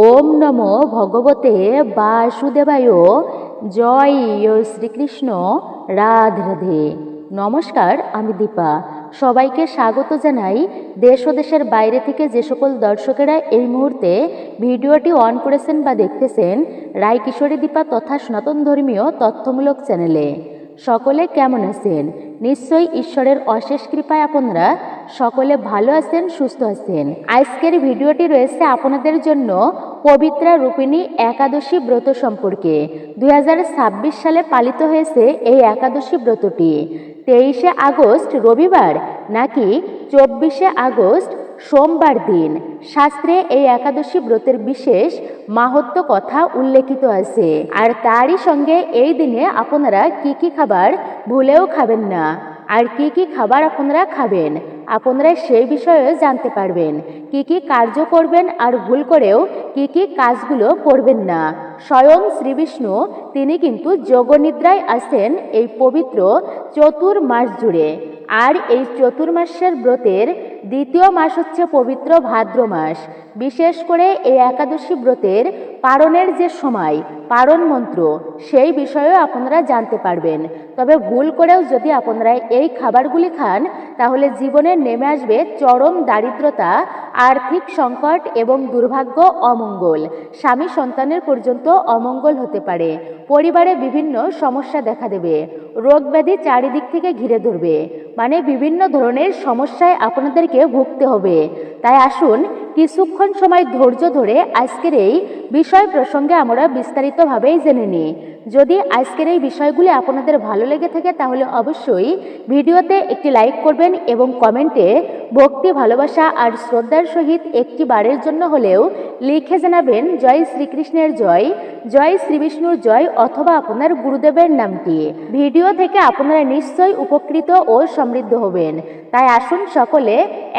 ওম নমো ভগবতে বাসুদেবায়। জয় শ্রীকৃষ্ণ। রাধে রাধে। নমস্কার, আমি দীপা। সবাইকে স্বাগত জানাই। দেশ ও দেশের বাইরে থেকে যে সকল দর্শকেরা এই মুহূর্তে ভিডিওটি অন করেছেন বা দেখতেছেন রায় কিশোরী দীপা তথা সনাতন ধর্মীয় তথ্যমূলক চ্যানেলে, সকলে কেমন আছেন? নিশ্চয়ই ঈশ্বরের অশেষ কৃপায় আপনারা সকলে ভালো আছেন, সুস্থ আছেন। আজকের ভিডিওটি রয়েছে আপনাদের জন্য পবিত্রা রূপিণী একাদশী ব্রত সম্পর্কে। 2026 সালে পালিত হয়েছে এই একাদশী ব্রতটি 23শে আগস্ট রবিবার নাকি 24শে আগস্ট সোমবার দিন। শাস্ত্রে এই একাদশী ব্রতের বিশেষ মাহাত্ম্য কথা উল্লেখিত আছে। আর তারই সঙ্গে এই দিনে আপনারা কি কি খাবার ভুলেও খাবেন না, আর কি কি খাবার আপনারা খাবেন আপনারা সেই বিষয়ে জানতে পারবেন। কি কি কার্য করবেন আর ভুল করেও কি কি কাজগুলো করবেন না। স্বয়ং শ্রী বিষ্ণু তিনি কিন্তু যোগনিদ্রায় আছেন এই পবিত্র চতুর্মাস জুড়ে। আর এই চতুর্মাসের ব্রতের দ্বিতীয় মাস হচ্ছে পবিত্র ভাদ্র মাস। বিশেষ করে এই একাদশী ব্রতের পারণের যে সময়, পারণ মন্ত্র, সেই বিষয়েও আপনারা জানতে পারবেন। তবে ভুল করেও যদি আপনারা এই খাবারগুলি খান তাহলে জীবনে নেমে আসবে চরম দারিদ্রতা, আর্থিক সংকট এবং দুর্ভাগ্য, অমঙ্গল, স্বামী সন্তানের পর্যন্ত অমঙ্গল হতে পারে। পরিবারে বিভিন্ন সমস্যা দেখা দেবে, রোগ ব্যাধি চারিদিক থেকে ঘিরে ধরবে, মানে বিভিন্ন ধরনের সমস্যায় আপনাদেরকে ভুগতে হবে। তাই আসুন কিছুক্ষণ সময় ধৈর্য ধরে আজকের এই বিষয় প্রসঙ্গে আমরা বিস্তারিতভাবেই জেনে নিই। যদি আজকের এই বিষয়গুলি আপনাদের ভালো লেগে থাকে তাহলে অবশ্যই ভিডিওতে একটি লাইক করবেন এবং কমেন্টে ভক্তি, ভালোবাসা আর শ্রদ্ধার সহিত একটি বারের জন্য হলেও লিখে জানাবেন জয় শ্রীকৃষ্ণের জয়, জয় শ্রী বিষ্ণুর জয়, অথবা আপনার গুরুদেবের নামটি। ভিডিও থেকে আপনারা নিশ্চয়ই উপকৃত ও সমৃদ্ধ হবেন। তাই আসুন সকলে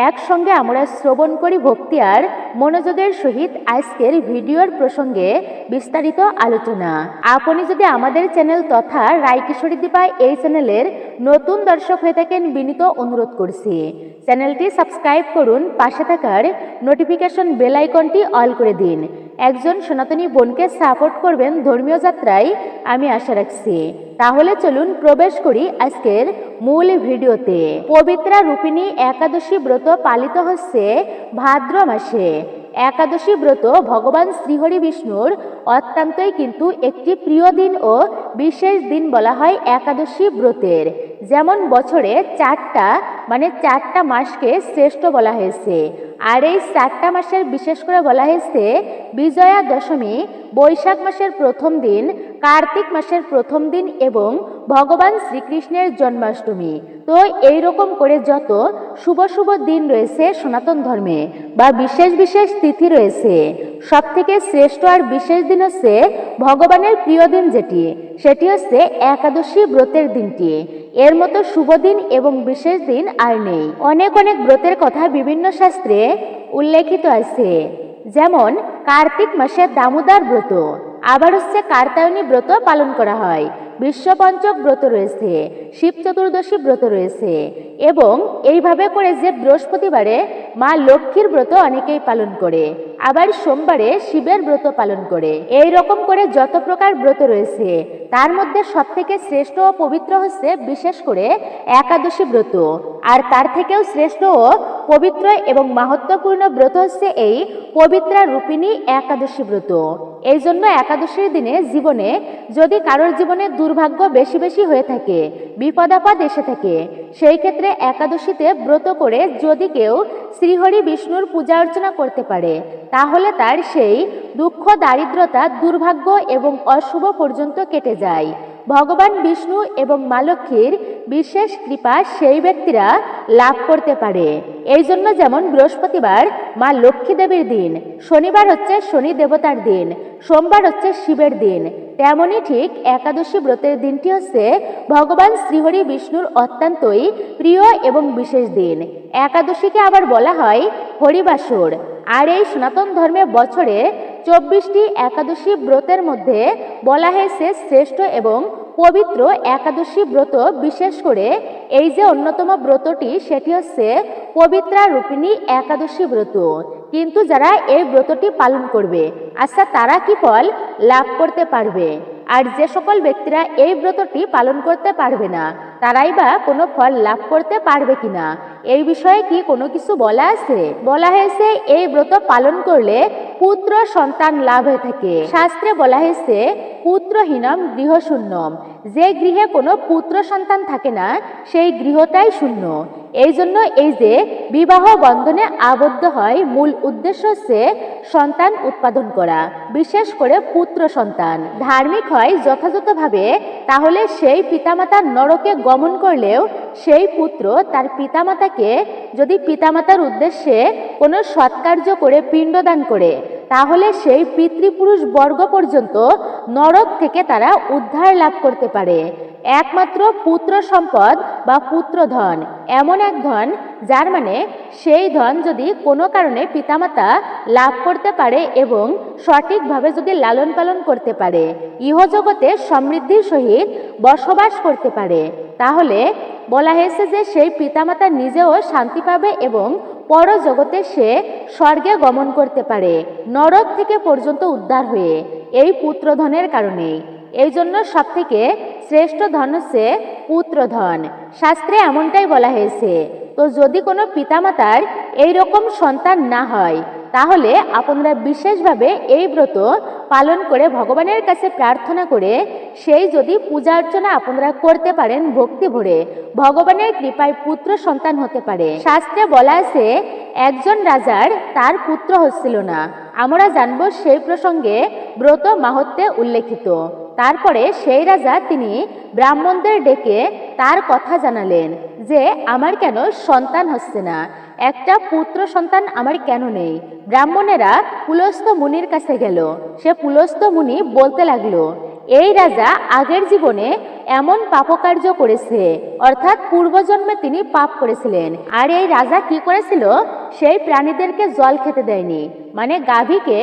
একসঙ্গে আমরা শ্রবণ করি ভক্তি আর মনোযোগের সহিত আজকের ভিডিওর প্রসঙ্গে বিস্তারিত আলোচনা। আপনি যদি আমাদের চ্যানেল তথা রায় কিশোরী দীপা এই চ্যানেলের নতুন দর্শক হয়ে থাকেন, বিনীত অনুরোধ করছি চ্যানেলটি সাবস্ক্রাইব করুন, পাশে থাকার নোটিফিকেশন বেল আইকনটি অল করে দিন। একজন সনাতনী বোনকে সাপোর্ট করবেন ধর্মীয় যাত্রায়, আমি আশা রাখছি। তাহলে চলুন প্রবেশ করি আজকের মূল ভিডিওতে। পবিত্রা রূপিণী একাদশী ব্রত পালিত হচ্ছে ভাদ্র মাসে। একাদশী ব্রত ভগবান শ্রীহরি বিষ্ণুর অত্যন্তই কিন্তু একটি প্রিয় দিন ও বিশেষ দিন বলা হয় একাদশী ব্রতের। যেমন বছরে চারটা মাসকে শ্রেষ্ঠ বলা হয়েছে। আর এই 4টা মাসের বিশেষ করে বলা হয়েছে বিজয়া দশমী, বৈশাখ মাসের প্রথম দিন, কার্তিক মাসের প্রথম দিন এবং ভগবান শ্রীকৃষ্ণের জন্মাষ্টমী। তো এইরকম করে যত শুভ শুভ দিন রয়েছে সনাতন ধর্মে বা বিশেষ বিশেষ তিথি রয়েছে, সব থেকে শ্রেষ্ঠ আর বিশেষ দিন হচ্ছে ভগবানের প্রিয় দিন সেটি হচ্ছে একাদশী ব্রতের দিনটি। এর মতো শুভ দিন এবং বিশেষ দিন আর নেই। অনেক অনেক ব্রতের কথা বিভিন্ন শাস্ত্রে উল্লেখিত আছে। যেমন কার্তিক মাসে দামোদর ব্রত, আবার হচ্ছে কার্তায়নী ব্রত পালন করা হয়, বিশ্বপঞ্চক ব্রত রয়েছে, শিব চতুর্দশী ব্রত রয়েছে এবং এইভাবে করে যে বৃহস্পতিবারে মা লক্ষ্মীর ব্রত অনেকেই পালন করে, আবার সোমবারে শিবের ব্রত পালন করে। এই রকম করে যত প্রকার ব্রত রয়েছে তার মধ্যে সব থেকে শ্রেষ্ঠ ও পবিত্র হচ্ছে বিশেষ করে একাদশী ব্রত। আর তার থেকেও শ্রেষ্ঠ ও পবিত্র এবং মাহাত্ম্যপূর্ণ ব্রত হচ্ছে এই পবিত্রা রূপিণী একাদশী ব্রত। এই জন্য একাদশীর দিনে জীবনে যদি কারোর জীবনে দুর্ভাগ্য বেশি বেশি হয়ে থাকে, বিপদ আপদ এসে থাকে, সেই ক্ষেত্রে একাদশীতে ব্রত করে যদি কেউ শ্রীহরি বিষ্ণুর পূজা অর্চনা করতে পারে তাহলে তার সেই দুঃখ, দারিদ্রতা, দুর্ভাগ্য এবং অশুভ পর্যন্ত কেটে যায়। ভগবান বিষ্ণু এবং মা লক্ষ্মীর বিশেষ কৃপা সেই ব্যক্তিরা লাভ করতে পারে। এই জন্য যেমন বৃহস্পতিবার মা লক্ষ্মী দেবীর দিন, শনিবার হচ্ছে শনি দেবতার দিন, সোমবার হচ্ছে শিবের দিন, তেমনি ঠিক একাদশী ব্রতের দিনটি হচ্ছে ভগবান শ্রীহরি বিষ্ণুর অত্যন্তই প্রিয় এবং বিশেষ দিন। একাদশীকে আবার বলা হয় হরিবাসর। আর এই সনাতন ধর্মে বছরে 24টি একাদশী ব্রতের মধ্যে বলা হয়েছে শ্রেষ্ঠ এবং পবিত্র একাদশী ব্রত, বিশেষ করে এই যে অন্যতম ব্রতটি সেটি হচ্ছে পবিত্রা রূপিণী একাদশী ব্রত। কিন্তু যারা এই ব্রতটি পালন করবে, আচ্ছা তারা কি ফল লাভ করতে পারবে? আর যে সকল ব্যক্তিরা এই ব্রতটি পালন করতে পারবে না, তারাই বা কোনো ফল লাভ করতে পারবে কিনা, এই বিষয়ে কি কোনো কিছু বলা আছে? বলা হয়েছে এই ব্রত পালন করলে পুত্র সন্তান লাভ হয়ে থাকে। শাস্ত্রে বলা হয়েছে পুত্রহীনম গৃহশূন্যম, যে গৃহে কোনো পুত্র সন্তান থাকে না সেই গৃহটাই শূন্য। এই জন্য এই যে বিবাহ বন্ধনে আবদ্ধ হয়, মূল উদ্দেশ্য হচ্ছে সন্তান উৎপাদন করা, বিশেষ করে পুত্র সন্তান। ধার্মিক হয় যথাযথভাবে, তাহলে সেই পিতামাতার নরকে গমন করলেও সেই পুত্র তার পিতামাতাকে যদি পিতামাতার উদ্দেশ্যে কোনো সৎকার্য করে পিণ্ডদান করে, তাহলে সেই পিতৃপুরুষ বর্গ পর্যন্ত নরক থেকে তারা উদ্ধার লাভ করতে পারে। একমাত্র পুত্র সম্পদ বা পুত্রধন এমন এক ধন, যার মানে সেই ধন যদি কোনো কারণে পিতামাতা লাভ করতে পারে এবং সঠিকভাবে যদি লালন পালন করতে পারে, ইহজগতে সমৃদ্ধির সহিত বসবাস করতে পারে, তাহলে বলা হয়েছে যে সেই পিতামাতা নিজেও শান্তি পাবে এবং পরজগতে সে স্বর্গে গমন করতে পারে, নরক থেকে পর্যন্ত উদ্ধার হয়ে, এই পুত্রধনের কারণেই। এই জন্য সব থেকে শ্রেষ্ঠ ধন হচ্ছে পুত্রধন। শাস্ত্রে এমনটাই বলা হয়েছে। তো যদি কোনো পিতামাতার এই রকম সন্তান না হয়, তাহলে আপনারা বিশেষভাবে এই ব্রত পালন করে ভগবানের কাছে প্রার্থনা করে সেই যদি পূজা অর্চনা আপনারা করতে পারেন ভক্তি ভরে, ভগবানের কৃপায় পুত্র সন্তান হতে পারে। শাস্ত্রে বলা আছে একজন রাজার তার পুত্র হচ্ছিল না। আমরা জানবো সেই প্রসঙ্গে ব্রত মাহাত্ম্যে উল্লেখিত। তারপরে সেই রাজা তিনি ব্রাহ্মণদের ডেকে তার কথা জানালেন যে আমার কেন সন্তান হচ্ছে না, একটা পুত্র সন্তান আমার কেন নেই। ব্রাহ্মণেরা পুলস্ত্য মুনির কাছে গেল। সে পুলস্ত্য মুনি বলতে লাগলো, এই রাজা আগের জীবনে এমন পাপকার্য করেছে, অর্থাৎ পূর্বজন্মে তিনি পাপ করেছিলেন। আর এই রাজা কি করেছিল, সেই প্রাণীদেরকে জল খেতে দেয়নি, মানে গাভীকে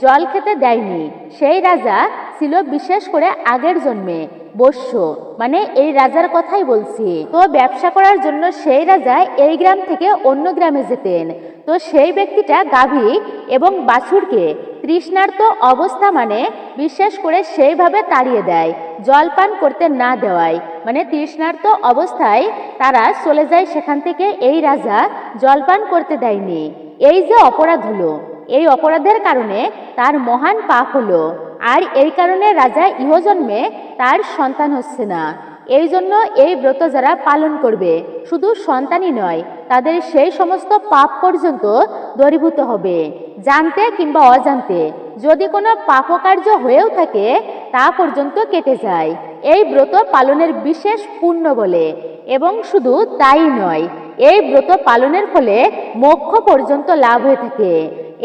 জল খেতে দেয়নি। সেই রাজা ছিল বিশেষ করে আগের জন্মে বৈশ্য, মানে এই রাজার কথাই বলছি। তো ব্যবসা করার জন্য সেই রাজা এই গ্রাম থেকে অন্য গ্রামে যেতেন। তো সেই ব্যক্তিটা গাভী এবং বাছুরকে তৃষ্ণার্ত অবস্থা মানে বিশেষ করে সেইভাবে তাড়িয়ে দেয়, জলপান করতে না দেওয়ায়, মানে তৃষ্ণার্ত অবস্থায় তারা চলে যায় সেখান থেকে। এই রাজা জলপান করতে দেয়নি। এই যে অপরাধ হলো, এই অপরাধের কারণে তার মহান পাপ হলো। আর এই কারণে রাজা ইহজন্মে তার সন্তান হচ্ছে না। এই জন্য এই ব্রত যারা পালন করবে, শুধু সন্তানই নয়, তাদের সেই সমস্ত পাপ পর্যন্ত দূরীভূত হবে। জানতে কিংবা অজান্তে যদি কোনো পাপকার্য হয়েও থাকে, তা পর্যন্ত কেটে যায় এই ব্রত পালনের বিশেষ পুণ্য বলে। এবং শুধু তাই নয়, এই ব্রত পালনের ফলে মোক্ষ পর্যন্ত লাভ হয়ে থাকে।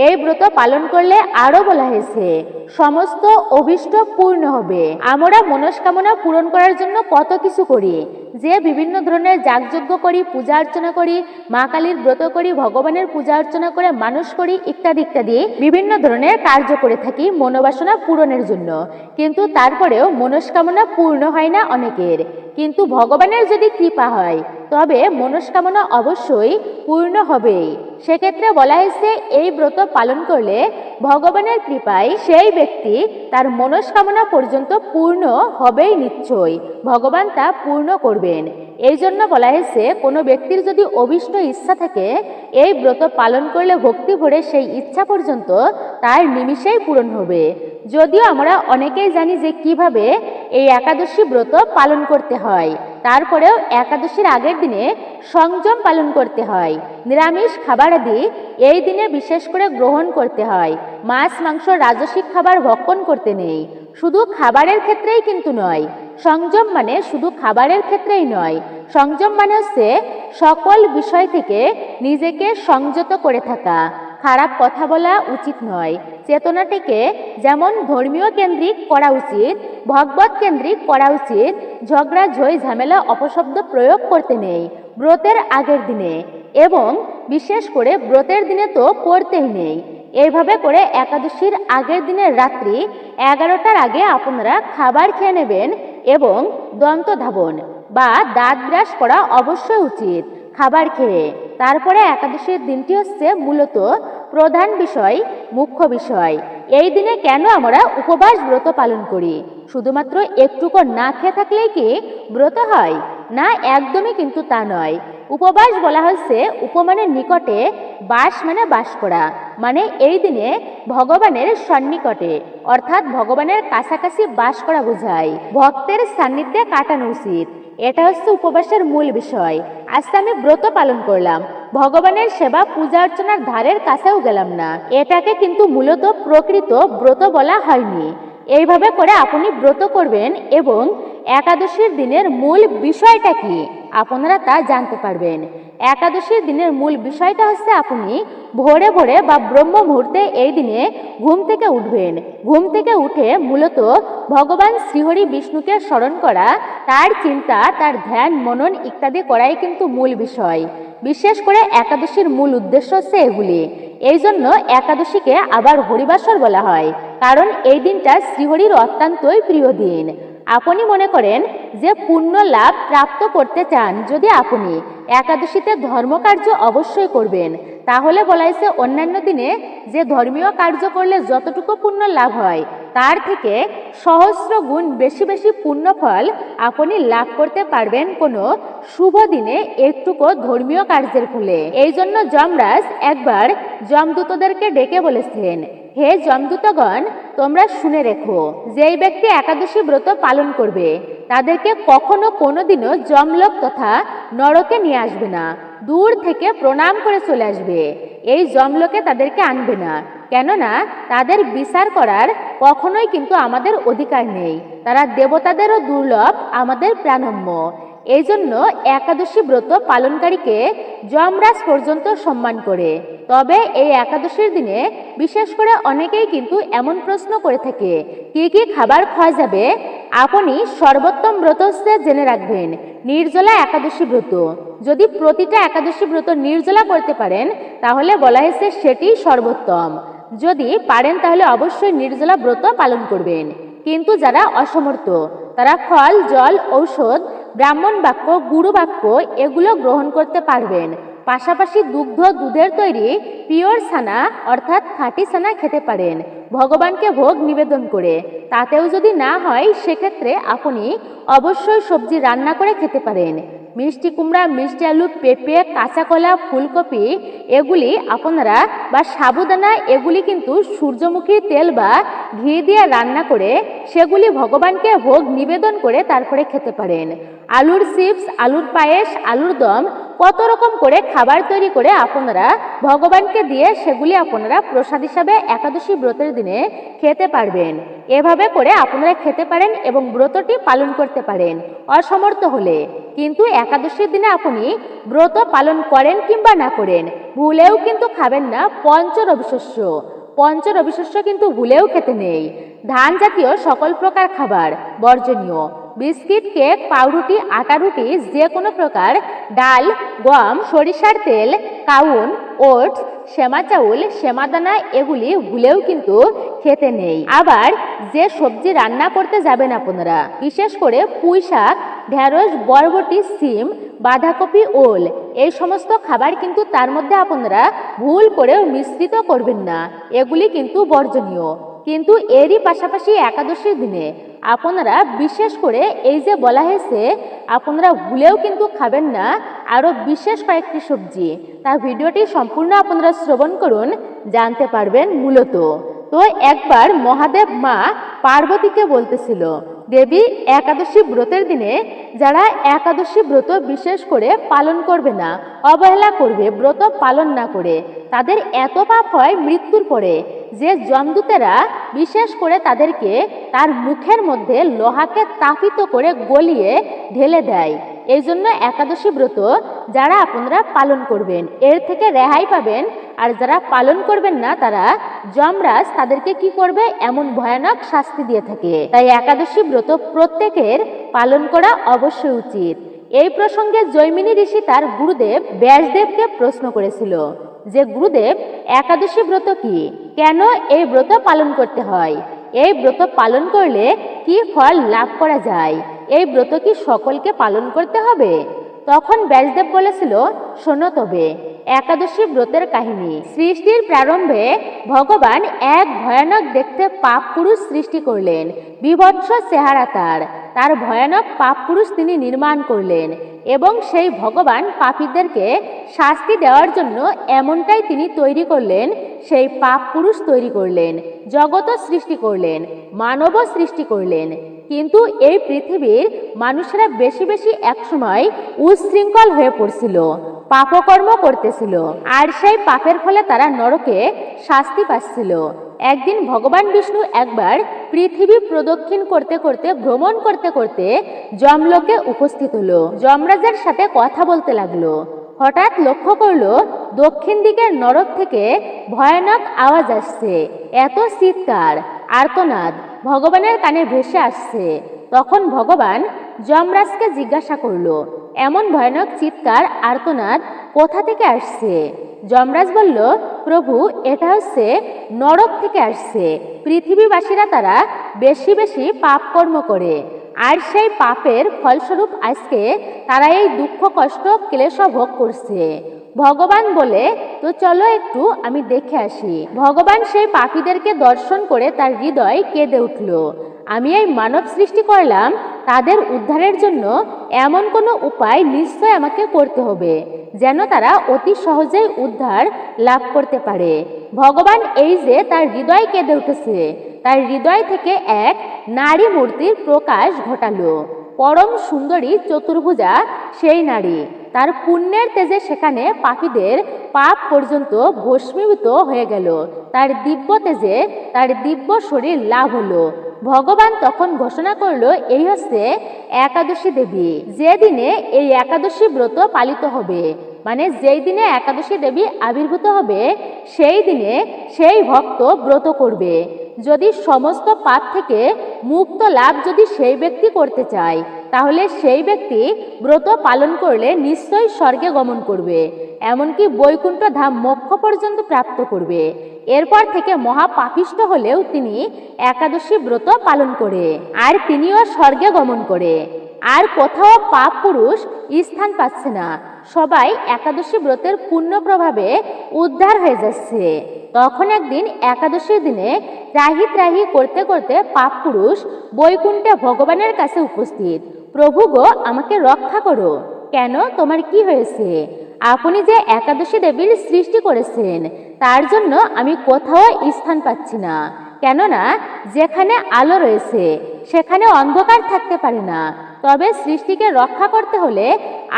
এই ব্রত পালন করলে আরো বলা হয়েছে সমস্ত অভীষ্ট পূর্ণ হবে। আমরা মনস্কামনা পূরণ করার জন্য কত কিছু করি, যে বিভিন্ন ধরনের যাগযজ্ঞ করি, পূজা অর্চনা করি, মা কালীর ব্রত করি, ভগবানের পূজা অর্চনা করে মানুষ করি, ইত্যাদি ইত্যাদি বিভিন্ন ধরনের কার্য করে থাকি মনোবাসনা পূরণের জন্য। কিন্তু তারপরেও মনস্কামনা পূর্ণ হয় না অনেকের। কিন্তু ভগবানের যদি কৃপা হয়, তবে মনস্কামনা অবশ্যই পূর্ণ হবেই। সেক্ষেত্রে বলা হয়েছে এই ব্রত পালন করলে ভগবানের কৃপায় সেই ব্যক্তি তার মনস্কামনা পর্যন্ত পূর্ণ হবেই নিশ্চয়ই, ভগবান তা পূর্ণ করবেন। এই জন্য বলা হয়েছে কোনো ব্যক্তির যদি অভীষ্ট ইচ্ছা থাকে, এই ব্রত পালন করলে ভক্তি ভরে সেই ইচ্ছা পর্যন্ত তার নিমিষেই পূরণ হবে। যদিও আমরা অনেকেই জানি যে কিভাবে এই একাদশী ব্রত পালন করতে হয়, তারপরেও একাদশীর আগের দিনে সংযম পালন করতে হয়। নিরামিষ খাবার আদি এই দিনে বিশেষ করে গ্রহণ করতে হয়। মাছ মাংস রাজসিক খাবার ভক্ষণ করতে নেই। শুধু খাবারের ক্ষেত্রেই কিন্তু নয়, সংযম মানে শুধু খাবারের ক্ষেত্রেই নয়, সংযম মানে হচ্ছে সকল বিষয় থেকে নিজেকে সংযত করে থাকা। খারাপ কথা বলা উচিত নয়। চেতনাটিকে যেমন ধর্মীয় কেন্দ্রিক করা উচিত, ভগবত কেন্দ্রিক করা উচিত। ঝগড়া ঝই ঝামেলা অপশব্দ প্রয়োগ করতে নেই ব্রতের আগের দিনে, এবং বিশেষ করে ব্রতের দিনে তো করতেই নেই। এইভাবে করে একাদশীর আগের দিনের রাত্রি 11টার আগে আপনারা খাবার খেয়ে নেবেন এবং দন্তধাবন বা দাঁত ব্রাশ করা অবশ্যই উচিত খাবার খেয়ে। তারপরে একাদশীর দিনটি হচ্ছে মূলত প্রধান বিষয়, মুখ্য বিষয়। এই দিনে কেন আমরা উপবাস ব্রত পালন করি? শুধুমাত্র একটুকু না খেয়ে থাকলেই কি ব্রত হয়? না, একদমই কিন্তু তা নয়। উপবাস বলা হচ্ছে উপমানের নিকটে, বাস মানে বাস করা, মানে এই দিনে ভগবানের সন্নিকটে অর্থাৎ ভগবানের কাছাকাছি বাস করা বোঝায়। ভক্তের সান্নিধ্যে কাটানো উচিত, এটা হচ্ছে উপবাসের মূল বিষয়। আজকে আমি ব্রত পালন করলাম, ভগবানের সেবা পূজা অর্চনার ধারের কাছেও গেলাম না, এটাকে কিন্তু মূলত প্রকৃত ব্রত বলা হয়নি। এইভাবে করে আপনি ব্রত করবেন এবং একাদশীর দিনের মূল বিষয়টা কি আপনারা তা জানতে পারবেন। একাদশীর দিনের মূল বিষয়টা হচ্ছে আপনি ভোরে ভোরে বা ব্রহ্ম মুহূর্তে এই দিনে ঘুম থেকে উঠবেন। ঘুম থেকে উঠে মূলত ভগবান শ্রীহরি বিষ্ণুকে স্মরণ করা, তার চিন্তা, তার ধ্যান মনন ইত্যাদি করাই কিন্তু মূল বিষয়। বিশেষ করে একাদশীর মূল উদ্দেশ্য হচ্ছে এগুলি। এই জন্য একাদশীকে আবার হরিবাসর বলা হয়, কারণ এই দিনটা শ্রীহরির অত্যন্তই প্রিয় দিন। আপনি মনে করেন যে পুণ্য লাভ প্রাপ্ত করতে চান, যদি আপনি একাদশীতে ধর্মকার্য অবশ্যই করবেন, তাহলে বলা হয়েছে অন্যান্য দিনে যে ধর্মীয় কার্য করলে যতটুকু পুণ্য লাভ হয় তার থেকে সহস্র গুণ বেশি বেশি পুণ্য ফল আপনি লাভ করতে পারবেন কোনো শুভ দিনে একটুকু ধর্মীয় কার্যের ফলে। এই জন্য যমরাজ একবার যমদূতদেরকে ডেকে বলেছিলেন, হে যমদূতগণ, তোমরা শুনে রেখো, যেই ব্যক্তি একাদশী ব্রত পালন করবে তাদেরকে কখনো কোনোদিনও যমলোক তথা নরকে নিয়ে আসবে না, দূর থেকে প্রণাম করে চলে আসবে। এই যমলোকে তাদেরকে আনবে না, কেননা তাদের বিচার করার কখনোই কিন্তু আমাদের অধিকার নেই, তারা দেবতাদেরও দুর্লভ, আমাদের প্রাণম্য। এই জন্য একাদশী ব্রত পালনকারীকে যমরাজ পর্যন্ত সম্মান করে। তবে এই একাদশীর দিনে বিশেষ করে অনেকেই কিন্তু এমন প্রশ্ন করে থাকে, কি কি খাবার খাওয়া যাবে? আপনি সর্বোত্তম ব্রত হচ্ছে জেনে রাখবেন নির্জলা একাদশী ব্রত। যদি প্রতিটা একাদশী ব্রত নির্জলা করতে পারেন তাহলে বলা হয়েছে সেটি সর্বোত্তম। যদি পারেন তাহলে অবশ্যই নির্জলা ব্রত পালন করবেন। কিন্তু যারা অসমর্থ তারা ফল, জল, ঔষধ, ব্রাহ্মণ বাক্য, গুরু বাক্য এগুলো গ্রহণ করতে পারবেন। পাশাপাশি দুগ্ধ, দুধের তৈরি পিওর ছানা অর্থাৎ খাঁটি ছানা খেতে পারেন ভগবানকে ভোগ নিবেদন করে। তাতেও যদি না হয় সেক্ষেত্রে আপনি অবশ্যই সবজি রান্না করে খেতে পারেন। মিষ্টি কুমড়া, মিষ্টি আলু, পেঁপে, কাঁচা কলা, ফুলকপি এগুলি আপনারা বা সাবুদানা এগুলি কিন্তু সূর্যমুখীর তেল বা ঘি দিয়ে রান্না করে সেগুলি ভগবানকে ভোগ নিবেদন করে তারপরে খেতে পারেন। আলুর চিপস, আলুর পায়েস, আলুর দম কত রকম করে খাবার তৈরি করে আপনারা ভগবানকে দিয়ে সেগুলি আপনারা প্রসাদ হিসাবে একাদশী ব্রতের দিনে খেতে পারবেন। এভাবে করে আপনারা খেতে পারেন এবং ব্রতটি পালন করতে পারেন অসমর্থ হলে। কিন্তু একাদশীর দিনে আপনি ব্রত পালন করেন কিংবা না করেন, ভুলেও কিন্তু খাবেন না পঞ্চ রবিশস্য। পঞ্চ রবিশস্য কিন্তু ভুলেও খেতে নেই। ধান জাতীয় সকল প্রকার খাবার বর্জনীয়। বিস্কিট, কেক, পাউরুটি, আটা রুটি, যে কোনো প্রকার ডাল, গম, সরিষার তেল, কাউন, ওটস, সেমা চাউল, সেমাদানা এগুলি ভুলেও কিন্তু খেতে নেই। আবার যে সবজি রান্না করতে যাবেন আপনারা, বিশেষ করে পুঁই শাক, ঢেঁড়স, বরবটি, সিম, বাঁধাকপি, ওল এই সমস্ত খাবার কিন্তু তার মধ্যে আপনারা ভুল করেও মিশ্রিত করবেন না, এগুলি কিন্তু বর্জনীয়। কিন্তু এরই পাশাপাশি একাদশীর দিনে আপনারা বিশেষ করে এই যে বলা হয়েছে আপনারা ভুলেও কিন্তু খাবেন না আরও বিশেষ কয়েকটি সবজি, তা ভিডিওটি সম্পূর্ণ আপনারা শ্রবণ করুন, জানতে পারবেন মূলত। তো একবার মহাদেব মা পার্বতীকে বলতেছিল, দেবী একাদশী ব্রতের দিনে যারা একাদশী ব্রত বিশেষ করে পালন করবে না, অবহেলা করবে, ব্রত পালন না করে, তাদের এত পাপ হয় মৃত্যুর পরে যে যমদূতেরা বিশেষ করে তাদেরকে তার মুখের মধ্যে লোহাকে তাপিত করে গলিয়ে ঢেলে দেয়। এই জন্য একাদশী ব্রত যারা আপনারা পালন করবেন এর থেকে রেহাই পাবেন, আর যারা পালন করবেন না তারা যমরাজ তাদেরকে কি করবে এমন ভয়ানক শাস্তি দিয়ে থাকে। তাই একাদশী ব্রত প্রত্যেকের পালন করা অবশ্যই উচিত। এই প্রসঙ্গে জৈমিনী ঋষি তার গুরুদেব ব্যাসদেবকে প্রশ্ন করেছিল যে গুরুদেব, একাদশী ব্রত কি, কেন এই ব্রত পালন করতে হয়? এই ব্রত পালন করলে কি ফল লাভ করা যায়? এই ব্রত কি সকলকে পালন করতে হবে? তখন ব্যাসদেব বলেছিল, শোনো তবে একাদশী ব্রতের কাহিনী। সৃষ্টির প্রারম্ভে ভগবান এক ভয়ানক দেখতে পাপ পুরুষ সৃষ্টি করলেন। বিভৎস চেহারা তার ভয়ানক পাপ পুরুষ তিনি নির্মাণ করলেন এবং সেই ভগবান পাপীদেরকে শাস্তি দেওয়ার জন্য এমনটাই তিনি তৈরি করলেন। সেই পাপ পুরুষ তৈরি করলেন, জগৎ সৃষ্টি করলেন, মানবও সৃষ্টি করলেন। কিন্তু এই পৃথিবীর মানুষেরা বেশি বেশি একসময় উচ্ছৃঙ্খল হয়ে পড়ছিল, পাপকর্ম করতেছিল, আর সেই পাপের ফলে তারা নরকে শাস্তি পাচ্ছিল। একদিন ভগবান বিষ্ণু একবার পৃথিবী প্রদক্ষিণ করতে করতে ভ্রমণ করতে করতে যমলোকে উপস্থিত হলো। যমরাজের সাথে কথা বলতে লাগলো। হঠাৎ লক্ষ্য করলো দক্ষিণ দিকের নরক থেকে ভয়ানক আওয়াজ আসছে। এত চিৎকার আর্তনাদ ভগবানের কানে ভেসে আসছে। তখন ভগবান যমরাজকে জিজ্ঞাসা করলো, এমন ভয়ানক চিৎকার আর্তনাদ কোথা থেকে আসছে? যমরাজ বলল, প্রভু, এটা হচ্ছে নরক থেকে আসছে। পৃথিবীবাসীরা তারা বেশি বেশি পাপ কর্ম করে, আর সেই পাপের ফলস্বরূপ আজকে তারা এই দুঃখ কষ্ট ক্লেশ ভোগ করছে। ভগবান বলে, তো চলো একটু আমি দেখে আসি। ভগবান সেই পাপীদেরকে দর্শন করে তার হৃদয় কেঁদে উঠল। আমি এই মানব সৃষ্টি করলাম তাদের উদ্ধারের জন্য, এমন কোনো উপায় নিশ্চয় আমাকে করতে হবে যেন তারা অতি সহজেই উদ্ধার লাভ করতে পারে। ভগবান এই যে তার হৃদয় কেঁদে উঠেছে, তার হৃদয় থেকে এক নারী মূর্তির প্রকাশ ঘটালো। পরম সুন্দরী চতুর্ভুজা সেই নারী, তার পুণ্যের তেজে সেখানে পাপীদের পাপ পর্যন্ত ভস্মীভূত হয়ে গেল। তার দিব্য তেজে তার দিব্য শরীর লাভ হলো। ভগবান তখন ঘোষণা করলো, এই হচ্ছে একাদশী দেবী। যে দিনে এই একাদশী ব্রত পালিত হবে, মানে যেই দিনে একাদশী দেবী আবির্ভূত হবে, সেই দিনে সেই ভক্ত ব্রত করবে। যদি সমস্ত পাপ থেকে মুক্ত লাভ যদি সেই ব্যক্তি করতে চায়, তাহলে সেই ব্যক্তি ব্রত পালন করলে নিশ্চয়ই স্বর্গে গমন করবে, এমনকি বৈকুণ্ঠ ধাম মোক্ষ পর্যন্ত প্রাপ্ত করবে। এরপর থেকে মহাপাপিষ্ট হলেও তিনি একাদশী ব্রত পালন করে, আর তিনিও স্বর্গে গমন করে। আর কোথাও পাপ পুরুষ স্থান পাচ্ছে না, সবাই একাদশী ব্রতের পুণ্য প্রভাবে উদ্ধার হয়ে যাচ্ছে। তখন একদিন একাদশীর দিনে ত্রাহি ত্রাহি করতে করতে পাপ পুরুষ বৈকুণ্ঠে ভগবানের কাছে উপস্থিত। প্রভু গো, আমাকে রক্ষা করো। কেন, তোমার কি হয়েছে? আপনি যে একাদশী দেবীর সৃষ্টি করেছেন, তার জন্য আমি কোথাও স্থান পাচ্ছি না। কেননা যেখানে আলো রয়েছে সেখানে অন্ধকার থাকতে পারে না। তবে সৃষ্টিকে রক্ষা করতে হলে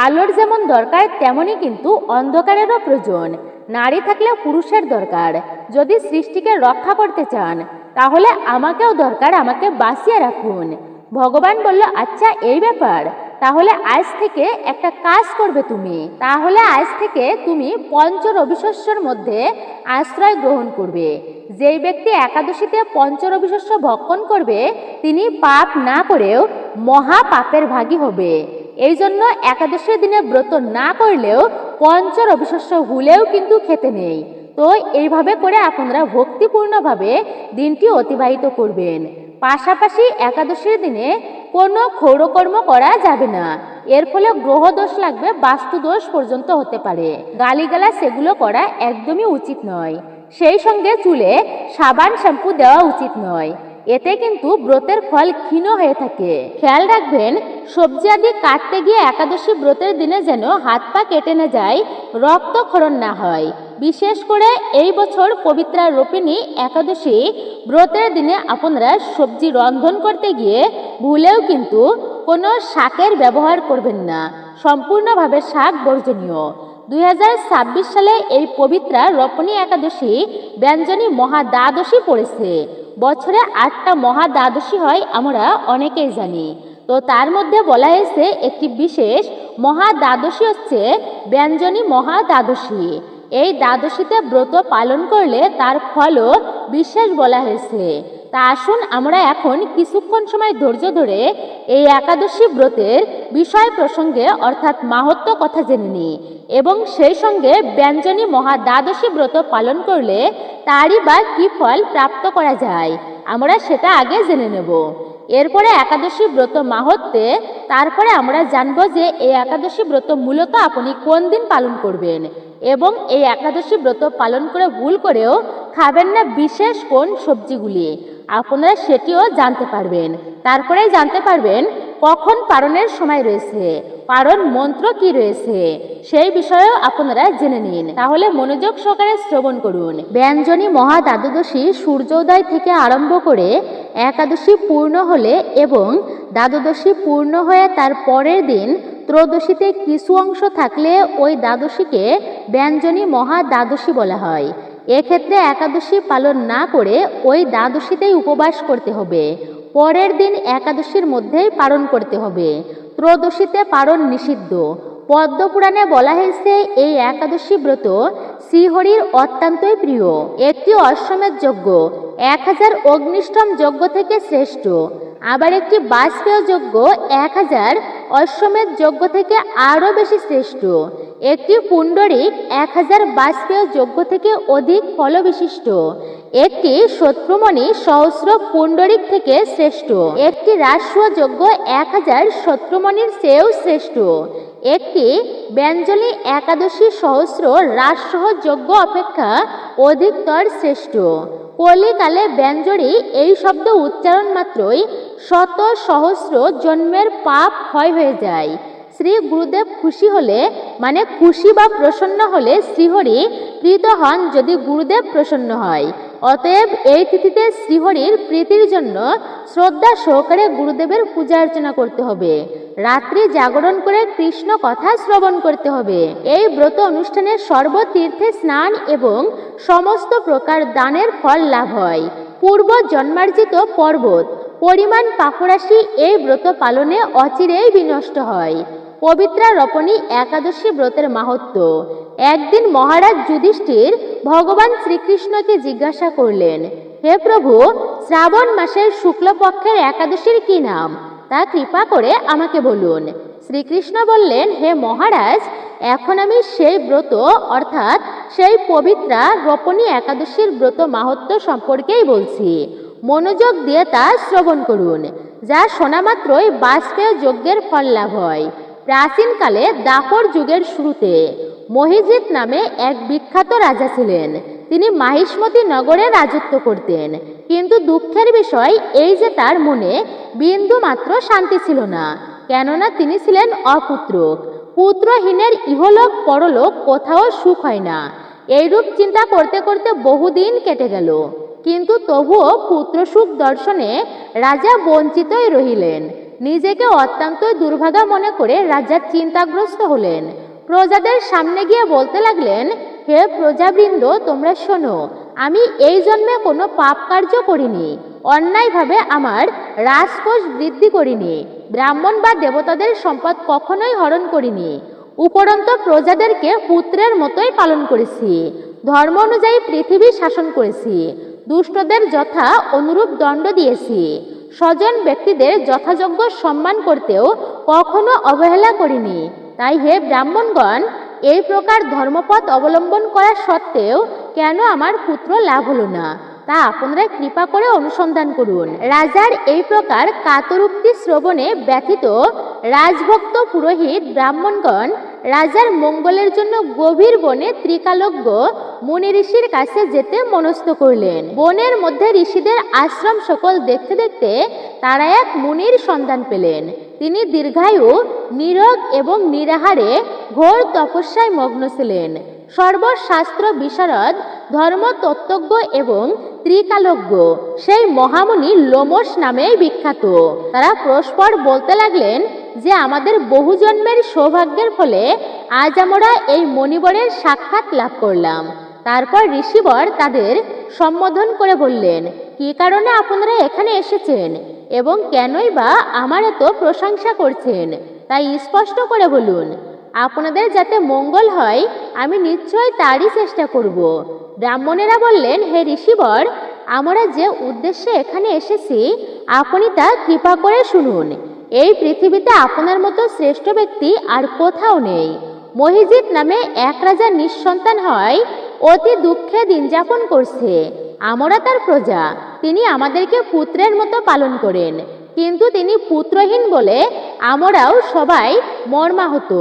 আলোর যেমন দরকার, তেমনি কিন্তু অন্ধকারেরও প্রয়োজন। নারী থাকলে পুরুষের দরকার। যদি সৃষ্টিকে রক্ষা করতে চান, তাহলে আমাকেও দরকার, আমাকে বাঁচিয়ে রাখুন। ভগবান বলল, আচ্ছা এই ব্যাপার, তাহলে আজ থেকে একটা কাজ করবে তুমি। তাহলে আজ থেকে তুমি পঞ্চ রবিশস্যের মধ্যে আশ্রয় গ্রহণ করবে। যেই ব্যক্তি একাদশীতে পঞ্চ রবিশস্য ভক্ষণ করবে, তিনি পাপ না করেও মহা পাপের ভাগী হবে। এই জন্য একাদশীর দিনে ব্রত না করলেও পঞ্চ রবিশস্য হলেও কিন্তু খেতে নেই। তো এইভাবে করে আপনারা ভক্তিপূর্ণভাবে দিনটি অতিবাহিত করবেন। পাশাপাশি একাদশীর দিনে কোনো ক্ষৌরকর্ম করা যাবে না। এর ফলে গ্রহ দোষ লাগবে, বাস্তু দোষ পর্যন্ত হতে পারে। গালিগালা সেগুলো করা একদমই উচিত নয়। সেই সঙ্গে চুলে সাবান শ্যাম্পু দেওয়া উচিত নয়, এতে কিন্তু ব্রতের ফল ক্ষীণ হয়ে থাকে। খেয়াল রাখবেন, সবজি আদি কাটতে গিয়ে একাদশী ব্রতের দিনে যেন হাত পা কেটে না যায়, রক্তক্ষরণ না হয়। বিশেষ করে এই বছর পবিত্রা রোপিণী একাদশী ব্রতের দিনে আপনারা সবজি রন্ধন করতে গিয়ে ভুলেও কিন্তু কোনো শাকের ব্যবহার করবেন না। সম্পূর্ণভাবে শাক বর্জনীয়। 2026 সালে এই পবিত্রা রোপিণী একাদশী ব্যঞ্জনী মহাদ্বাদশী পড়েছে। বছরে 8টা মহাদ্বাদশী হয়, আমরা অনেকেই জানি। তো তার মধ্যে বলা হয়েছে একটি বিশেষ মহাদ্বাদশী হচ্ছে ব্যঞ্জনী মহাদ্বাদশী। এই দ্বাদশীতে ব্রত পালন করলে তার ফলও বিশেষ বলা হয়েছে। তা আসুন আমরা এখন কিছুক্ষণ সময় ধৈর্য ধরে এই একাদশী ব্রতের বিষয় প্রসঙ্গে অর্থাৎ মাহাত্ম্য কথা জেনে নিই এবং সেই সঙ্গে ব্যঞ্জনী মহা দ্বাদশী ব্রত পালন করলে তারই বা কী ফল প্রাপ্ত করা যায় আমরা সেটা আগে জেনে নেব। এরপরে একাদশী ব্রত মাহাত্ম্যে তারপরে আমরা জানব যে এই একাদশী ব্রত মূলত আপনি কোন দিন পালন করবেন এবং এই একাদশী ব্রত পালন করে ভুল করেও খাবেন না বিশেষ কোন সবজিগুলি আপনারা সেটিও জানতে পারবেন। তারপরেই জানতে পারবেন কখন পারণের সময় রয়েছে, পারণ মন্ত্র কি রয়েছে সেই বিষয়েও আপনারা জেনে নিন। তাহলে মনোযোগ সহকারে শ্রবণ করুন। ব্যঞ্জনী মহা দ্বাদশী সূর্যোদয় থেকে আরম্ভ করে একাদশী পূর্ণ হলে এবং দ্বাদশী পূর্ণ হয়ে তার পরের দিন ত্রয়োদশীতে কিছু অংশ থাকলে ওই দ্বাদশীকে ব্যঞ্জনী মহা দ্বাদশী বলা হয়। এক্ষেত্রে একাদশী পালন না করে ওই দ্বাদশীতেই উপবাস করতে হবে। পরের দিন একাদশীর মধ্যেই পালন করতে হবে। ত্রয়োদশীতে পালন নিষিদ্ধ। পদ্মপুরাণে বলা হয়েছে এই একাদশী ব্রত শ্রীহরির অত্যন্তই প্রিয়। একটি অশ্বমেধ যজ্ঞ 1000 অগ্নিষ্টম যজ্ঞ থেকে শ্রেষ্ঠ, আবার একটি বাজপেয় যজ্ঞ 1000 অশ্বমেধ যজ্ঞ থেকে আরও বেশি শ্রেষ্ঠ। একটি পুণ্ডরিক 1000 বাজপেয় যজ্ঞ থেকে অধিক ফলবিশিষ্ট। একটি শত্রুমণি সহস্র পুণ্ডরিক থেকে শ্রেষ্ঠ। একটি রাস্য যজ্ঞ 1000 শত্রুমণির চেয়েও শ্রেষ্ঠ। একটি ব্যঞ্জনী একাদশী সহস্র রাজসহ যজ্ঞ অপেক্ষা অধিকতর শ্রেষ্ঠ। কলিকালে ব্যঞ্জনী এই শব্দ উচ্চারণ মাত্রই শত সহস্র জন্মের পাপ ক্ষয় হয়ে যায়। শ্রী গুরুদেব খুশি হলে মানে খুশি বা প্রসন্ন হলে শ্রীহরি প্রীত হন যদি গুরুদেব প্রসন্ন হয়। অতএব এই তিথিতে শ্রীহরির প্রীতির জন্য শ্রদ্ধা সহকারে গুরুদেবের পূজা অর্চনা করতে হবে। রাত্রি জাগরণ করে কৃষ্ণ কথা শ্রবণ করতে হবে। এই ব্রত অনুষ্ঠানের সর্বতীর্থে স্নান এবং সমস্ত প্রকার দানের ফল লাভ হয়। পূর্ব জন্মার্জিত পর্বত পরিমাণ পাপরাশি এই ব্রত পালনে অচিরেই বিনষ্ট হয়। পবিত্রা রপণী একাদশী ব্রতের মাহাত্ম্য। একদিন মহারাজ যুধিষ্ঠির ভগবান শ্রীকৃষ্ণকে জিজ্ঞাসা করলেন, হে প্রভু, শ্রাবণ মাসের শুক্লপক্ষের একাদশীর কি নাম, তা কৃপা করে আমাকে বলুন। শ্রীকৃষ্ণ বললেন, হে মহারাজ, এখন আমি সেই ব্রত অর্থাৎ সেই পবিত্রা রপণী একাদশীর ব্রত মাহাত্ম্য সম্পর্কেই বলছি। মনোযোগ দিয়ে তা শ্রবণ করুন। যা শোনা মাত্রই বাজপেয় যজ্ঞের ফল লাভ হয়। প্রাচীনকালে দাপর যুগের শুরুতে মহিজিৎ নামে এক বিখ্যাত রাজা ছিলেন। তিনি মাহিষ্মতি নগরে রাজত্ব করতেন। কিন্তু দুঃখের বিষয় এই যে তার মনে বিন্দু মাত্র শান্তি ছিল না, কেননা তিনি ছিলেন অপুত্রক। পুত্রহীনের ইহলোক পরলোক কোথাও সুখ হয় না। এইরূপ চিন্তা করতে করতে বহুদিন কেটে গেল, কিন্তু তবুও পুত্রসুখ দর্শনে রাজা বঞ্চিতই রহিলেন। নিজেকে অত্যন্তই দুর্ভাগা মনে করে রাজা চিন্তাগ্রস্ত হলেন। প্রজাদের সামনে গিয়ে বলতে লাগলেন, হে প্রজাবৃন্দ, তোমরা শোনো, আমি এই জন্মে কোনো পাপ কার্য করিনি, অন্যায়ভাবে আমার রাজকোষ বৃদ্ধি করিনি, ব্রাহ্মণ বা দেবতাদের সম্পদ কখনোই হরণ করিনি। উপরন্তু প্রজাদেরকে পুত্রের মতোই পালন করেছি। ধর্ম অনুযায়ী পৃথিবী শাসন করেছি। দুষ্টদের যথা অনুরূপ দণ্ড দিয়েছি। স্বজন ব্যক্তিদের যথাযোগ্য সম্মান করতেও কখনো অবহেলা করিনি। তাই হে ব্রাহ্মণগণ, এই প্রকার ধর্মপথ অবলম্বন করা সত্ত্বেও কেন আমার পুত্র লাভ হলো না, তা আপনারা কৃপা করে অনুসন্ধান করুন। রাজার এই প্রকার কাতরোক্তি শ্রবণে ব্যথিত রাজভক্ত পুরোহিত ব্রাহ্মণগণ রাজার মঙ্গলের জন্য গভীর বনে ত্রিকালজ্ঞ মুনি ঋষির কাছে যেতে মনস্থ করলেন। বনের মধ্যে ঋষিদের আশ্রম সকল দেখতে দেখতে তারা এক মুনির সন্ধান পেলেন। তিনি দীর্ঘায়ু, নীরোগ এবং নিরাহারে ঘোর তপস্যায় মগ্ন ছিলেন। সর্বশাস্ত্র বিশারদ, ধর্মতত্ত্বজ্ঞ এবং ত্রিকালজ্ঞ সেই মহামুনি লোমশ নামেই বিখ্যাত। তারা পরস্পর বলতে লাগলেন যে আমাদের বহু জন্মের সৌভাগ্যের ফলে আজ আমরা এই মণিবরের সাক্ষাৎ লাভ করলাম। তারপর ঋষিবর তাদের সম্বোধন করে বললেন, কি কারণে আপনারা এখানে এসেছেন এবং কেনই বা আমার এত প্রশংসা করছেন, তাই স্পষ্ট করে বলুন। আপনাদের যাতে মঙ্গল হয় আমি নিশ্চয় তারই চেষ্টা করব। ব্রাহ্মণেরা বললেন, হে ঋষিবর, আমরা যে উদ্দেশ্যে এখানে এসেছি আপনি তা কৃপা করে শুনুন। এই পৃথিবীতে আপনার মতো শ্রেষ্ঠ ব্যক্তি আর কোথাও নেই। মহিজিৎ নামে এক রাজা নিঃসন্তান হয় অতি দুঃখে দিন যাপন করছে। আমরা তার প্রজা। তিনি আমাদেরকে পুত্রের মতো পালন করেন, কিন্তু তিনি পুত্রহীন বলে আমরাও সবাই মর্মাহত।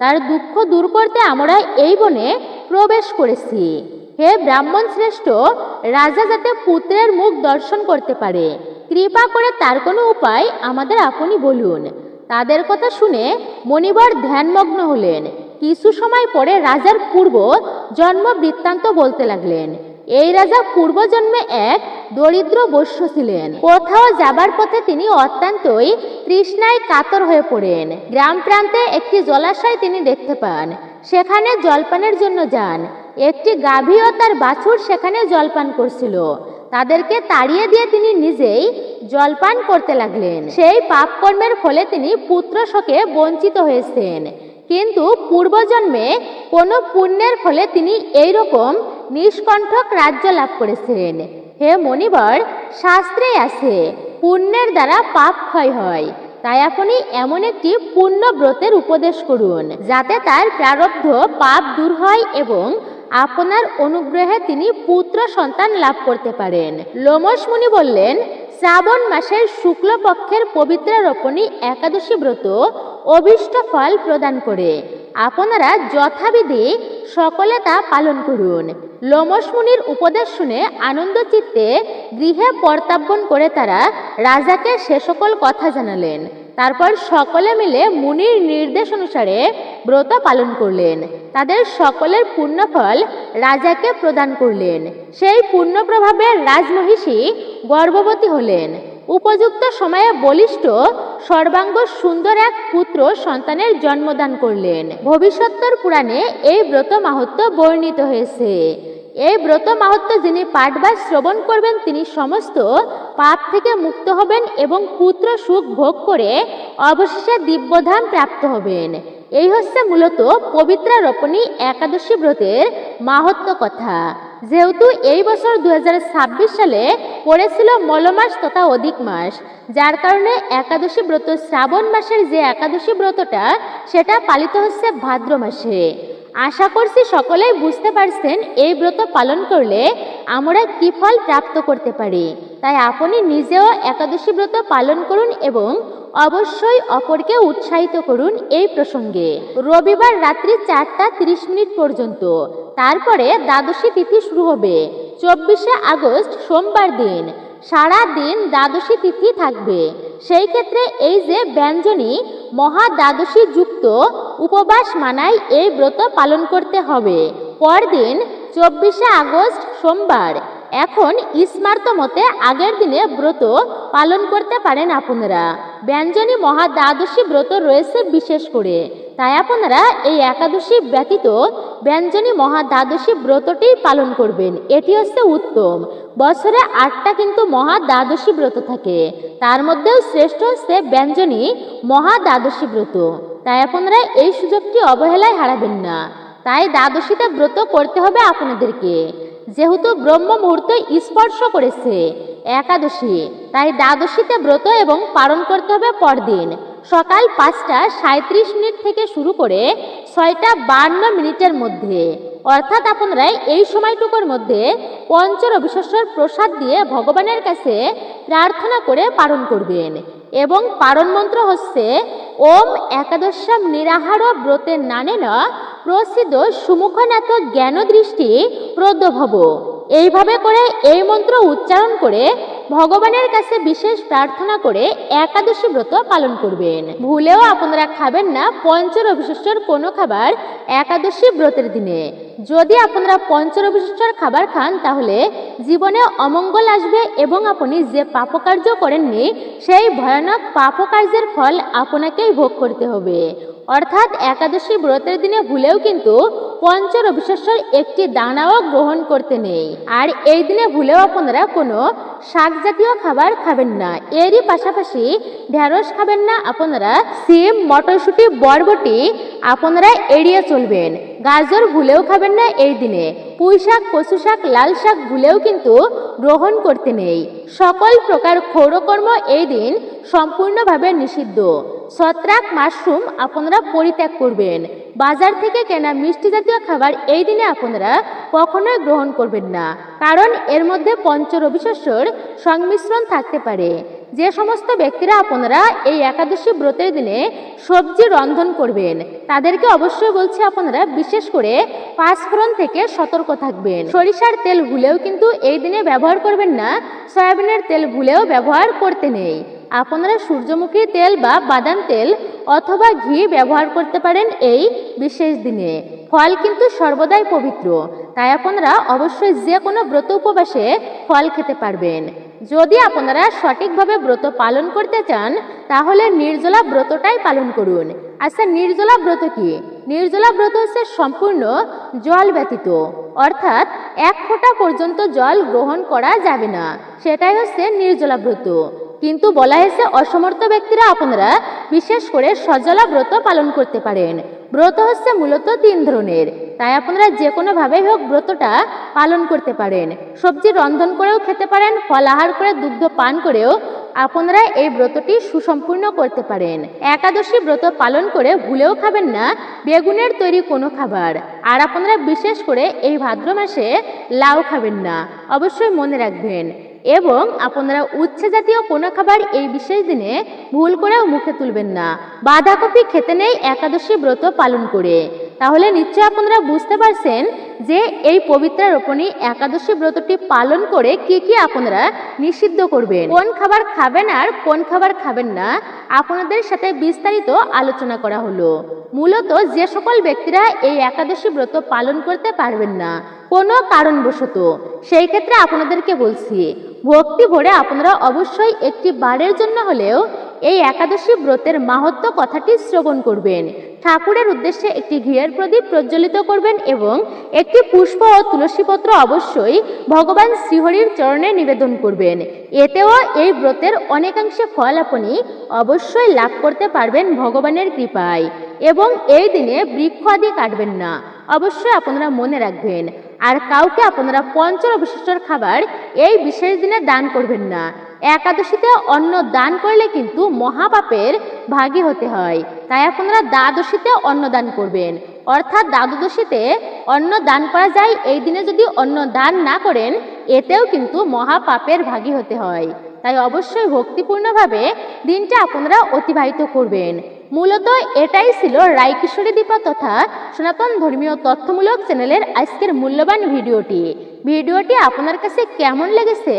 তার দুঃখ দূর করতে আমরা এই বনে প্রবেশ করেছি। হে ব্রাহ্মণ শ্রেষ্ঠ, রাজা যাতে পুত্রের মুখ দর্শন করতে পারে, কৃপা করে তার কোনো উপায় আমাদের আপনি বলুন। তাদের কথা শুনে মণিবর ধ্যানমগ্ন হলেন। কিছু সময় পরে রাজার পূর্ব জন্ম বৃত্তান্ত বলতে লাগলেন। এই রাজা পূর্বজন্মে এক দরিদ্র বৈশ্য ছিলেন। কোথাও যাবার পথে তিনি অত্যন্তই তৃষ্ণায় কাতর হয়ে পড়েন। গ্রাম প্রান্তে একটি জলাশয় তিনি দেখতে পান। সেখানে জলপানের জন্য যান। একটি গাভী ও তার বাছুর সেখানে জলপান করছিল। তাদেরকে তাড়িয়ে দিয়ে তিনি নিজেই জলপান করতে লাগলেন। সেই পাপ কর্মের ফলে তিনি পুত্র শোকে বঞ্চিত হয়েছেন, কিন্তু পূর্বজন্মে কোনো পুণ্যের ফলে তিনি এইরকম নিষ্কণ্ঠক রাজ্য লাভ করেছেন। হে মণিবর, শাস্ত্রে আছে পুণ্যের দ্বারা পাপ ক্ষয় হয়। তাই আপনি এমন একটি পুণ্য ব্রতের উপদেশ করুন যাতে তার প্রারব্ধ পাপ দূর হয় এবং আপনার অনুগ্রহে তিনি পুত্র সন্তান লাভ করতে পারেন। লোমশ মুনি বললেন, শ্রাবণ মাসের শুক্লপক্ষের পবিত্র রোপণী একাদশী ব্রত অভীষ্ট ফল প্রদান করে। আপনারা যথাবিধি সকলে তা পালন করুন। লোমশ মুনির উপদেশ শুনে আনন্দ চিত্তে গৃহে প্রত্যাবর্তন করে তারা রাজাকে সে সকল কথা জানালেন। তারপর সকলে মিলে মুনির নির্দেশ অনুসারে ব্রত পালন করলেন। তাদের সকলের পুণ্যফল রাজাকে প্রদান করলেন। সেই পুণ্য প্রভাবে রাজমহিষী গর্ভবতী হলেন। উপযুক্ত সময়ে বলিষ্ঠ সর্বাঙ্গ সুন্দর এক পুত্র সন্তানের জন্মদান করলেন। ভবিষ্যত্তর পুরাণে এই ব্রত মাহাত্ম্য বর্ণিত হয়েছে। এই ব্রত মাহাত্ম্য যিনি পাঠ বা শ্রবণ করবেন তিনি সমস্ত পাপ থেকে মুক্ত হবেন এবং পুত্র সুখ ভোগ করে অবশেষে দিব্যধাম প্রাপ্ত হবেন। এই হচ্ছে মূলত পবিত্র রোপণী একাদশী ব্রতের মাহাত্ম্য কথা। যেহেতু এই বছর 2026 সালে পড়েছিল মলমাস তথা অধিক মাস, যার কারণে একাদশী ব্রত শ্রাবণ মাসের যে একাদশী ব্রতটা সেটা পালিত হচ্ছে ভাদ্র মাসে। আশা করছি সকলেই বুঝতে পারছেন এই ব্রত পালন করলে আমরা কি ফল প্রাপ্ত করতে পারি। তাই আপনি নিজেও একাদশী ব্রত পালন করুন এবং অবশ্যই অপরকে উৎসাহিত করুন এই প্রসঙ্গে। রবিবার রাত্রি 4:30 পর্যন্ত, তারপরে দ্বাদশী তিথি শুরু হবে 24শে আগস্ট সোমবার দিন। সারা দিন দ্বাদশী তিথি থাকবে। সেই ক্ষেত্রে এই যে ব্যঞ্জনী মহা দ্বাদশী যুক্ত উপবাস মানায় এই ব্রত পালন করতে হবে। পরদিন 24শে আগস্ট সোমবার। এখন স্মার্ত মতে আগের দিনে ব্রত পালন করতে পারেন আপনারা। ব্যঞ্জনী মহা দ্বাদশী ব্রত রয়েছে বিশেষ করে, তাই আপনারা এই একাদশী ব্যতীত ব্যঞ্জনী মহা দ্বাদশী ব্রতটি পালন করবেন। এটি হচ্ছে উত্তম। বছরে 8টা কিন্তু মহা দ্বাদশী ব্রত থাকে, তার মধ্যেও শ্রেষ্ঠ হচ্ছে ব্যঞ্জনী মহা দ্বাদশী ব্রত। তাই আপনারা এই সুযোগটি অবহেলায় হারাবেন না। তাই দ্বাদশীতে ব্রত করতে হবে আপনাদেরকে। যেহেতু ব্রহ্ম মুহূর্ত স্পর্শ করেছে একাদশী, তাই দ্বাদশীতে ব্রত এবং পালন করতে হবে পরদিন সকাল 5:37 থেকে শুরু করে 6:52 মধ্যে। অর্থাৎ আপনারা এই সময়টুকুর মধ্যে পঞ্চরবিশ্বর প্রসাদ দিয়ে ভগবানের কাছে প্রার্থনা করে পালন করবেন। এবং পালন মন্ত্র হচ্ছে ওম একাদশাম নিরাহার ব্রতের নানেন প্রসিদ্ধ সুমুখনাথ জ্ঞান দৃষ্টি প্রদ্যভব। এইভাবে করে এই মন্ত্র উচ্চারণ করে ভগবানের কাছে বিশেষ প্রার্থনা করে একাদশী ব্রত পালন করবেন। ভুলেও আপনারা খাবেন না পঞ্চরবিশ্বর কোনো খাবার একাদশী ব্রতের দিনে। যদি আপনারা পঞ্চরবিশ্বর খাবার খান তাহলে জীবনে অমঙ্গল আসবে এবং আপনি যে পাপকার্য করেননি সেই ভয়ানক পাপকার্যের ফল আপনাকেই ভোগ করতে হবে। অর্থাৎ একাদশী ব্রতের দিনে ভুলেও কিন্তু পঞ্চ রবিশস্যর একটি দানাও গ্রহণ করতে নেই। আর এই দিনে ভুলেও আপনারা কোনো শাক জাতীয় খাবার খাবেন না। এরই পাশাপাশি ঢেঁড়স খাবেন না আপনারা, সিম, মটরশুঁটি, বরবটি আপনারা এড়িয়ে চলবেন। গাজর ভুলেও খাবেন না এই দিনে। পুঁই শাক, কচু শাক, লাল শাক ভুলেও কিন্তু গ্রহণ করতে নেই। সকল প্রকার ক্ষৌরকর্ম এই দিন সম্পূর্ণভাবে নিষিদ্ধ। ছত্রাক, মাশরুম আপনারা পরিত্যাগ করবেন। বাজার থেকে কেনা মিষ্টি জাতীয় খাবার এই দিনে আপনারা কখনোই গ্রহণ করবেন না, কারণ এর মধ্যে পঞ্চ রবিশস্যর সংমিশ্রণ থাকতে পারে। যে সমস্ত ব্যক্তিরা আপনারা এই একাদশী ব্রতের দিনে সবজি রন্ধন করবেন তাদেরকে অবশ্যই বলছি আপনারা বিশেষ করে পাঁচফোড়ন থেকে সতর্ক থাকবেন। সরিষার তেল ভুলেও কিন্তু এই দিনে ব্যবহার করবেন না। সয়াবিনের তেল ভুলেও ব্যবহার করতে নেই। আপনারা সূর্যমুখীর তেল বা বাদাম তেল অথবা ঘি ব্যবহার করতে পারেন এই বিশেষ দিনে। ফল কিন্তু সর্বদাই পবিত্র, তাই আপনারা অবশ্যই যে কোনো ব্রত উপবাসে ফল খেতে পারবেন। যদি আপনারা সঠিকভাবে ব্রত পালন করতে চান তাহলে নির্জলা ব্রতটাই পালন করুন। আচ্ছা, নির্জলা ব্রত কি? নির্জলা ব্রত হচ্ছে সম্পূর্ণ জল ব্যতীত, অর্থাৎ এক ফোঁটা পর্যন্ত জল গ্রহণ করা যাবে না, সেটাই হচ্ছে নির্জলা ব্রত। কিন্তু বলা হয়েছে অসমর্থ ব্যক্তিরা আপনারা বিশেষ করে সজলা ব্রত পালন করতে পারেন। ব্রত হচ্ছে মূলত 3 ধরনের, তাই আপনারা যে কোনোভাবেই হোক ব্রতটা পালন করতে পারেন। সবজি রন্ধন করেও খেতে পারেন, ফল আহার করে, দুগ্ধ পান করেও আপনারা এই ব্রতটি সুসম্পূর্ণ করতে পারেন। একাদশী ব্রত পালন করে ভুলেও খাবেন না বেগুনের তৈরি কোনো খাবার। আর আপনারা বিশেষ করে এই ভাদ্র মাসে লাউ খাবেন না, অবশ্যই মনে রাখবেন। এবং আপনারা উচ্ছে জাতীয় কোনো খাবার এই বিশেষ দিনে ভুল করেও মুখে তুলবেন না। বাঁধাকপি খেতে নেই একাদশী ব্রত পালন করে। তাহলে নিশ্চয়ই আপনারা বুঝতে পারছেন যে এই পবিত্র রোপণী একাদশী ব্রতটি পালন করে কি কি আপনারা নিষিদ্ধ করবেন, কোন খাবার খাবেন আর কোন খাবার খাবেন না, আপনাদের সাথে বিস্তারিত আলোচনা করা হলো। মূলত যে সকল ব্যক্তিরা এই একাদশী ব্রত পালন করতে পারবেন না কোনো কারণবশত, সেই ক্ষেত্রে আপনাদেরকে বলছি ভক্তি ভরে আপনারা অবশ্যই একটি বারের জন্য হলেও এই একাদশী ব্রতের মাহাত্ম্য কথাটি শ্রবণ করবেন। ঠাকুরের উদ্দেশ্যে একটি ঘিয়ের প্রদীপ প্রজ্বলিত করবেন এবং একটি পুষ্প ও তুলসীপত্র অবশ্যই ভগবান শ্রীহরির চরণে নিবেদন করবেন। এতেও এই ব্রতের অনেকাংশে ফল আপনি অবশ্যই লাভ করতে পারবেন ভগবানের কৃপায়। এবং এই দিনে বৃক্ষ আদি কাটবেন না, অবশ্যই আপনারা মনে রাখবেন। আর কাউকে আপনারা পঞ্চ রবিশস্যর খাবার এই বিশেষ দিনে দান করবেন না। একাদশীতে অন্ন দান করলে কিন্তু মহাপাপের ভাগী হতে হয়, তাই আপনারা দ্বাদশীতে অন্ন দান করবেন। অর্থাৎ দ্বাদশীতে অন্ন দান করা যায়, এই দিনে যদি অন্ন দান না করেন এতেও কিন্তু মহাপাপের ভাগী হতে হয়। তাই অবশ্যই ভক্তিপূর্ণভাবে দিনটা আপনারা অতিবাহিত করবেন। মূলত এটাই ছিল রায়কিশোরী দীপা তথা সনাতন ধর্মীয় তথ্যমূলক চ্যানেলের আজকের মূল্যবান ভিডিওটি আপনার কাছে কেমন লেগেছে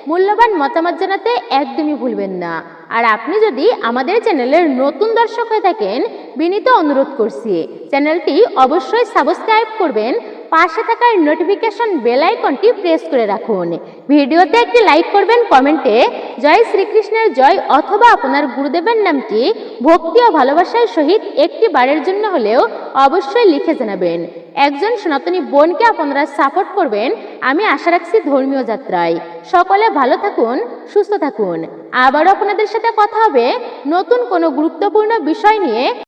মূল্যবান মতামত জানাতে একদমই ভুলবেন না। আর আপনি যদি আমাদের চ্যানেলের নতুন দর্শক হয়ে থাকেন বিনীত অনুরোধ করছি চ্যানেলটি অবশ্যই সাবস্ক্রাইব করবেন, পাশে থাকা নোটিফিকেশন বেল আইকনটি প্রেস করে রাখুন। ভিডিওতে একটি লাইক করবেন, কমেন্টে জয় শ্রীকৃষ্ণের জয় অথবা আপনার গুরুদেবের নামটি ভক্তি ও ভালোবাসার সহিত একটি বারের জন্য হলেও অবশ্যই লিখে জানাবেন। একজন সনাতনী বোনকে আপনারা সাপোর্ট করবেন আমি আশা রাখছি ধর্মীয় যাত্রায়। সকলে ভালো থাকুন, সুস্থ থাকুন। আবারও আপনাদের সাথে কথা হবে নতুন কোনো গুরুত্বপূর্ণ বিষয় নিয়ে।